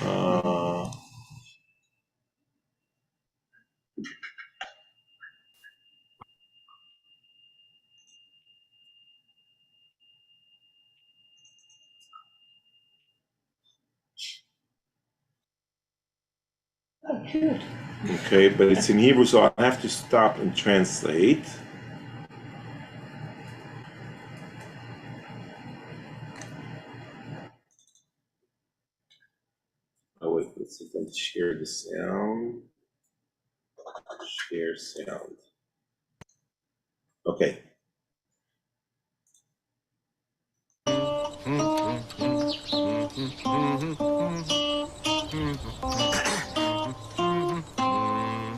Oh, cute. Okay, but it's in Hebrew, so I have to stop and translate. Oh wait, let's see if I can share the sound. Share sound. Okay.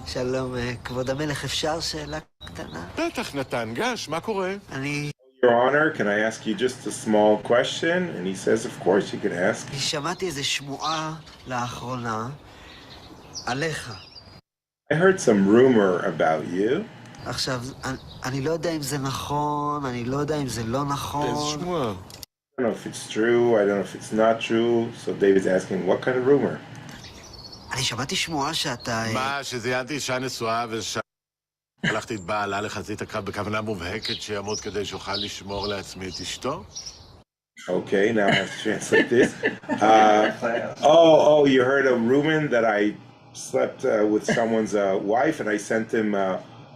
שלום, כבוד המלך, אפשר שאלה קטנה? בטח, נתן, גש, מה קורה? Your Honor, can I ask you just a small question? And he says, of course you can ask. שמעתי איזו שמועה לאחרונה עליך. I heard some rumor about you. עכשיו, אני לא יודע אם זה נכון, אני לא יודע אם זה לא נכון. איזה שמועה? I don't know if it's true, I don't know if it's not true. So David's asking, what kind of rumor? אני שמעתי שמועה שאתה... מה, שזיינתי אישה נשואה ושלחתי את בעלה לחזית הקרב בכוונה מובהקת שיעמוד כדי שאוכל לשמור לעצמי את אשתו? Okay, now I have to translate this. Oh, you heard a rumor that I slept with someone's wife and I sent him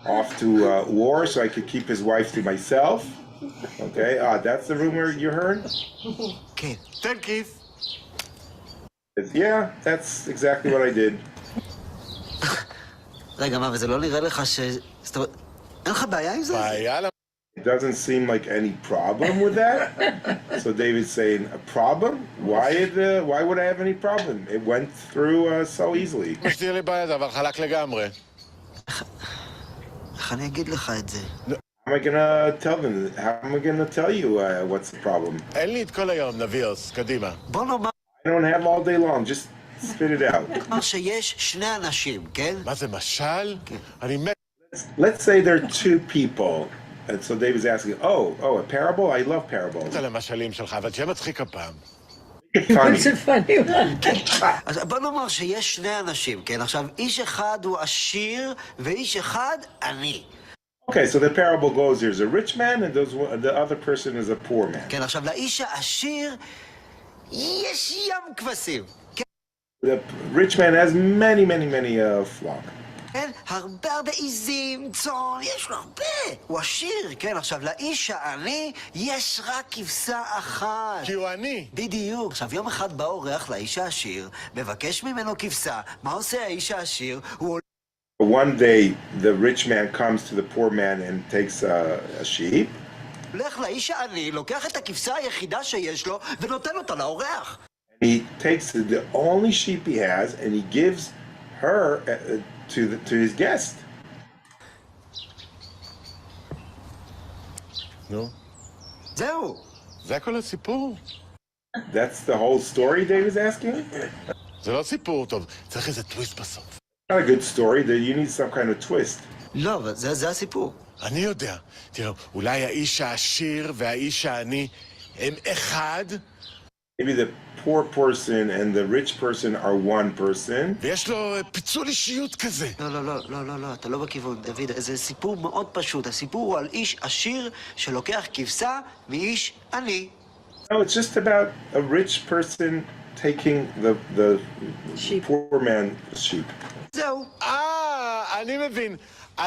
off to war so I could keep his wife to myself. Okay, that's the rumor you heard? כן. תן כיף. Yeah, that's exactly what I did. רגע, מה, וזה לא נראה לך ש... זאת אומרת, אין לך בעיה עם זה? בעיה? It doesn't seem like any problem with that. So David's saying, a problem? Why would I have any problem? It went through so easily. שתהיה לי בעיה, אבל חלק לגמרי. איך אני אגיד לך את זה? How am I gonna tell them? How am I gonna tell you what's the problem? אין לי את כל היום, נביוס, קדימה. בוא נאמר... I don't have all day long. Just spit it out. נאמר שיש שני אנשים, כן? מה זה, משל? אני מת. Let's say there are two people. And so David's asking, a parable? I love parables. על המשלים שלך, אבל שיהיה מצחיק הפעם. What's a funny one? אז בוא נאמר שיש שני אנשים, כן? עכשיו, איש אחד הוא עשיר ואיש אחד עני. Okay, so the parable goes, there's a rich man and the other person is a poor man. כן, עכשיו, לאיש העשיר יש ים כבשים. The rich man has many flock. כן, הרבה עיזים, צאן, יש לו הרבה. הוא עשיר, כן, עכשיו, לאיש העני יש רק כבשה אחת. כי הוא עני. בדיוק. עכשיו, יום אחד בא אורח לאיש העשיר, מבקש ממנו כבשה. מה עושה האיש העשיר? הוא... One day, the rich man comes to the poor man and takes a sheep. הולך לאיש העני, לוקח את הכבשה היחידה שיש לו, ונותן אותה לאורח. He takes the only sheep he has and he gives her to his guest. נו. זהו. זה כל הסיפור? That's the whole story, David's asking? זה לא סיפור טוב, צריך איזה טוויסט בסוף. Not a good story, you need some kind of twist. לא, אבל זה הסיפור. אני יודע. תראו, אולי האיש העשיר והאיש העני הם אחד? Maybe the poor person and the rich person are one person. ויש לו פיצול אישיות כזה. לא, אתה לא בכיוון, דוד. זה סיפור מאוד פשוט. הסיפור הוא על איש עשיר שלוקח כבשה מאיש עני. No, it's just about a rich person taking the poor man's sheep. זהו. אני מבין.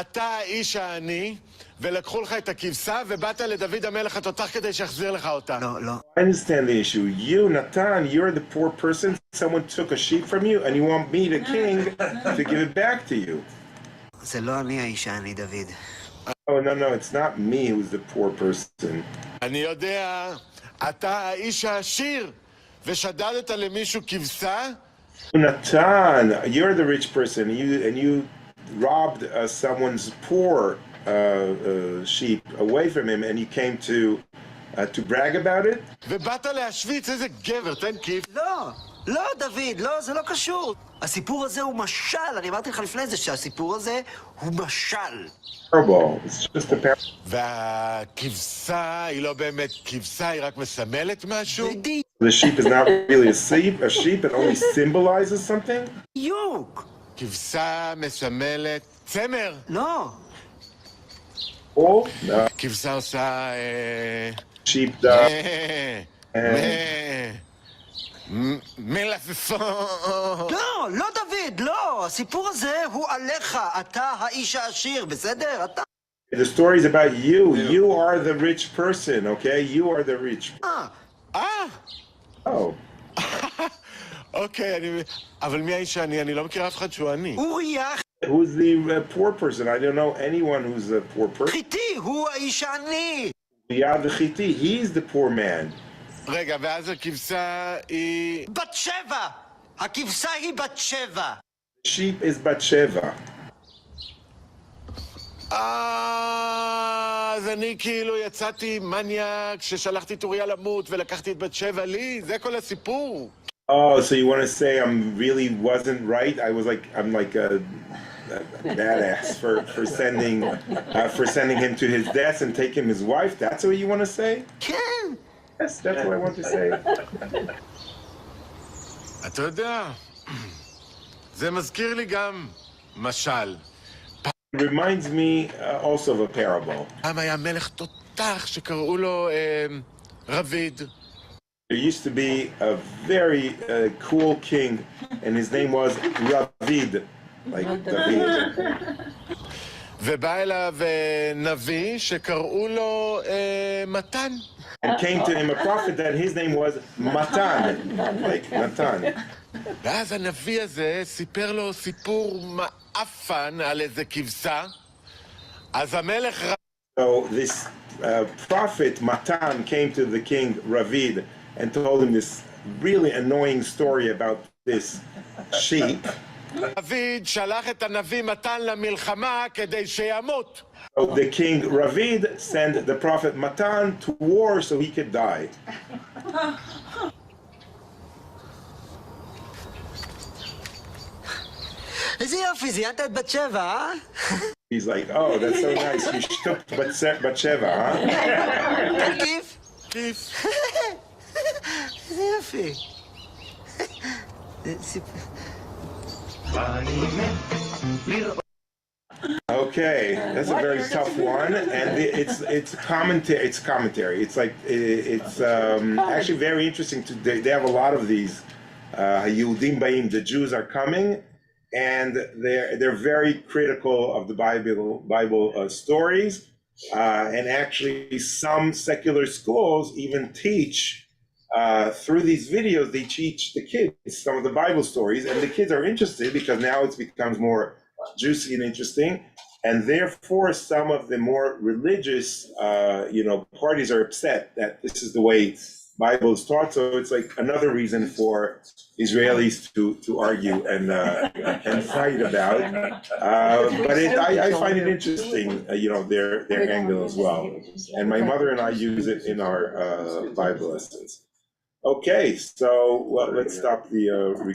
אתה האיש העני, ולקחו לך את הכבשה, ובאת לדוד המלך התותח כדי שיחזיר לך אותה. לא. I understand the issue. You, Natan, you're the poor person. Someone took a sheep from you, and you want me, the king, to give it back to you. זה לא אני האיש העני, דוד. Oh, no, it's not me who's the poor person. אני יודע, אתה האיש העשיר, ושדדת למישהו כבשה, Natan, you're the rich person, and you robbed someone's poor sheep away from him, and you came to brag about it? ובאת להשוויץ, איזה גבר, תן כיף. לא, לא, דוד, לא, זה לא קשור. הסיפור הזה הוא משל, אני אמרתי לך לפני זה שהסיפור הזה הוא משל. Parable. It's just a parable. והכבשה היא לא באמת כבשה, היא רק מסמלת משהו? בדיוק. The sheep is not really a sheep, it only symbolizes something? בדיוק. כבשה מסמלת צמר. לא. Oh, no. כבשה עושה... Sheep does. מלפפון. לא, לא דוד, לא. הסיפור הזה הוא עליך. אתה האיש העשיר, בסדר? אתה... The story is about you. You are the rich person, okay? You are the rich. Oh. אוקיי, אבל מי האיש העני? אני לא מכיר אף אחד שהוא עני. אוריה Who's the poor person? I don't know anyone who's a poor person. חיתי, הוא האיש העני. Yad Chiti, he's the poor man. רגע, ואז הכבשה היא... בת שבע! הכבשה היא בת שבע. Sheep is Batsheva. אז אני כאילו יצאתי מניאק ששלחתי את אוריה למות ולקחתי את בת שבע לי, זה כל הסיפור. Oh, so you want to say I'm really wasn't right? I'm like a badass for sending him to his death and taking his wife. That's what you want to say? כן. Yes, that's what I want to say. אתה יודע, זה מזכיר לי גם משל. It reminds me also of a parable. פעם היה מלך תותח שקראו לו רביד. There used to be a very cool king, and his name was Ravid, like David. ובא אליו נביא שקראו לו מתן. And came to him a prophet that his name was Matan, like Natan. ואז הנביא הזה סיפר לו סיפור מאפן על איזה כבשה. אז המלך... So this prophet Matan came to the king Ravid and told him this really annoying story about this sheep. דוד שלח את הנביא מתן למלחמה כדי שימות. So the king Ravid sent the prophet Matan to war so he could die. איזה יופי, זיינת את בת שבע, אה? He's like, oh, that's so nice. You shook Batsheva, huh? כיף? כיף. איזה יופי. Okay, that's a very tough one, and it's commentary. It's like it's actually very interesting. They have a lot of these. Yehudim Baim, the Jews are coming, and they're very critical of the Bible stories, and actually some secular schools even teach. Through these videos, they teach the kids some of the Bible stories, and the kids are interested because now it becomes more juicy and interesting, and therefore some of the more religious, parties are upset that this is the way Bible is taught. So it's like another reason for Israelis to argue and fight about. But I find it interesting, their angle as well. And my mother and I use it in our Bible lessons. Okay, so let's stop the